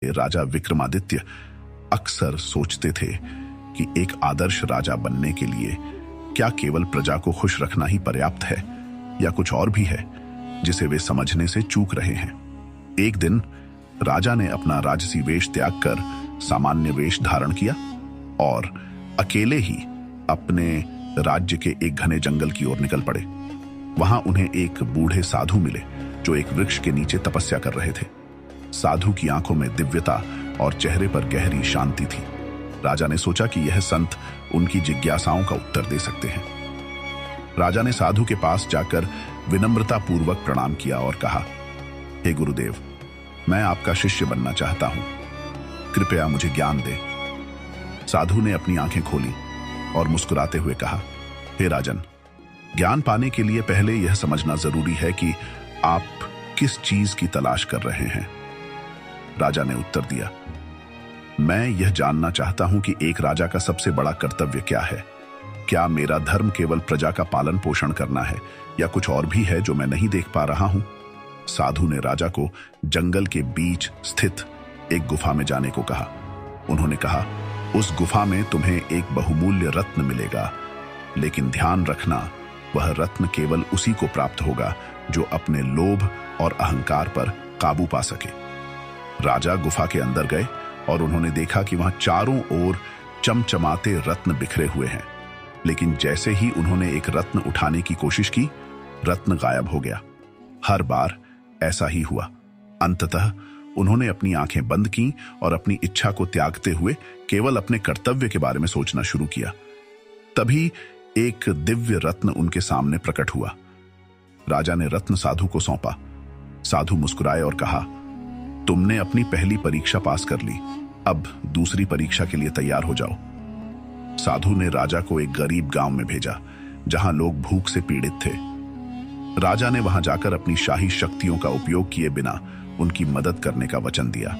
राजा विक्रमादित्य अक्सर सोचते थे कि एक आदर्श राजा बनने के लिए क्या केवल प्रजा को खुश रखना ही पर्याप्त है या कुछ और भी है जिसे वे समझने से चूक रहे हैं। एक दिन राजा ने अपना राजसी वेश त्याग कर सामान्य वेश धारण किया और अकेले ही अपने राज्य के एक घने जंगल की ओर निकल पड़े। वहां उन्हें एक बूढ़े साधु मिले जो एक वृक्ष के नीचे तपस्या कर रहे थे। साधु की आंखों में दिव्यता और चेहरे पर गहरी शांति थी। राजा ने सोचा कि यह संत उनकी जिज्ञासाओं का उत्तर दे सकते हैं। राजा ने साधु के पास जाकर विनम्रता पूर्वक प्रणाम किया और कहा, हे गुरुदेव, मैं आपका शिष्य बनना चाहता हूं, कृपया मुझे ज्ञान दें। साधु ने अपनी आंखें खोली और मुस्कुराते हुए कहा, हे राजन, ज्ञान पाने के लिए पहले यह समझना जरूरी है कि आप किस चीज की तलाश कर रहे हैं। राजा ने उत्तर दिया, मैं यह जानना चाहता हूं कि एक राजा का सबसे बड़ा कर्तव्य क्या है। क्या मेरा धर्म केवल प्रजा का पालन पोषण करना है या कुछ और भी है जो मैं नहीं देख पा रहा हूं। साधु ने राजा को जंगल के बीच स्थित एक गुफा में जाने को कहा। उन्होंने कहा, उस गुफा में तुम्हें एक बहुमूल्य रत्न मिलेगा, लेकिन ध्यान रखना, वह रत्न केवल उसी को प्राप्त होगा जो अपने लोभ और अहंकार पर काबू पा सके। राजा गुफा के अंदर गए और उन्होंने देखा कि वहां चारों ओर चमचमाते रत्न बिखरे हुए हैं, लेकिन जैसे ही उन्होंने एक रत्न उठाने की कोशिश की, रत्न गायब हो गया। हर बार ऐसा ही हुआ। अंततः उन्होंने अपनी आंखें बंद की और अपनी इच्छा को त्यागते हुए केवल अपने कर्तव्य के बारे में सोचना शुरू किया। तभी एक दिव्य रत्न उनके सामने प्रकट हुआ। राजा ने रत्न साधु को सौंपा। साधु मुस्कुराए और कहा, तुमने अपनी पहली परीक्षा पास कर ली, अब दूसरी परीक्षा के लिए तैयार हो जाओ। साधु ने राजा को एक गरीब गांव में भेजा जहां लोग भूख से पीड़ित थे। राजा ने वहां जाकर अपनी शाही शक्तियों का उपयोग किए बिना उनकी मदद करने का वचन दिया।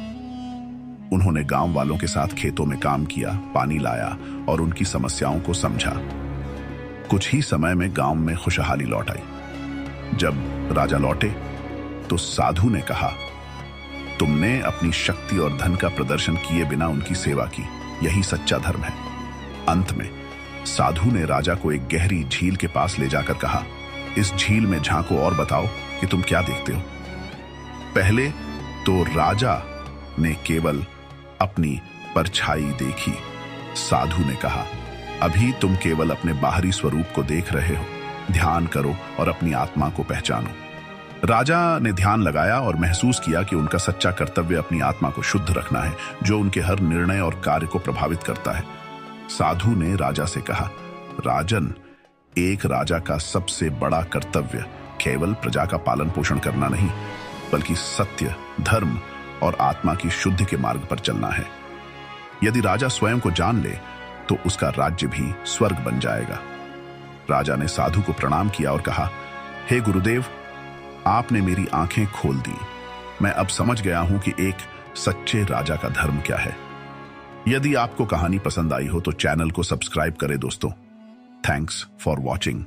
उन्होंने गांव वालों के साथ खेतों में काम किया, पानी लाया और उनकी समस्याओं को समझा। कुछ ही समय में गांव में खुशहाली लौट आई। जब राजा लौटे तो साधु ने कहा, तुमने अपनी शक्ति और धन का प्रदर्शन किए बिना उनकी सेवा की, यही सच्चा धर्म है। अंत में साधु ने राजा को एक गहरी झील के पास ले जाकर कहा, इस झील में झांको और बताओ कि तुम क्या देखते हो। पहले तो राजा ने केवल अपनी परछाई देखी। साधु ने कहा, अभी तुम केवल अपने बाहरी स्वरूप को देख रहे हो, ध्यान करो और अपनी आत्मा को पहचानो। राजा ने ध्यान लगाया और महसूस किया कि उनका सच्चा कर्तव्य अपनी आत्मा को शुद्ध रखना है, जो उनके हर निर्णय और कार्य को प्रभावित करता है। साधु ने राजा से कहा, राजन, एक राजा का सबसे बड़ा कर्तव्य केवल प्रजा का पालन पोषण करना नहीं, बल्कि सत्य, धर्म और आत्मा की शुद्धि के मार्ग पर चलना है। यदि राजा स्वयं को जान ले तो उसका राज्य भी स्वर्ग बन जाएगा। राजा ने साधु को प्रणाम किया और कहा, हे गुरुदेव, आपने मेरी आंखें खोल दी। मैं अब समझ गया हूं कि एक सच्चे राजा का धर्म क्या है। यदि आपको कहानी पसंद आई हो तो चैनल को सब्सक्राइब करें दोस्तों। Thanks for watching.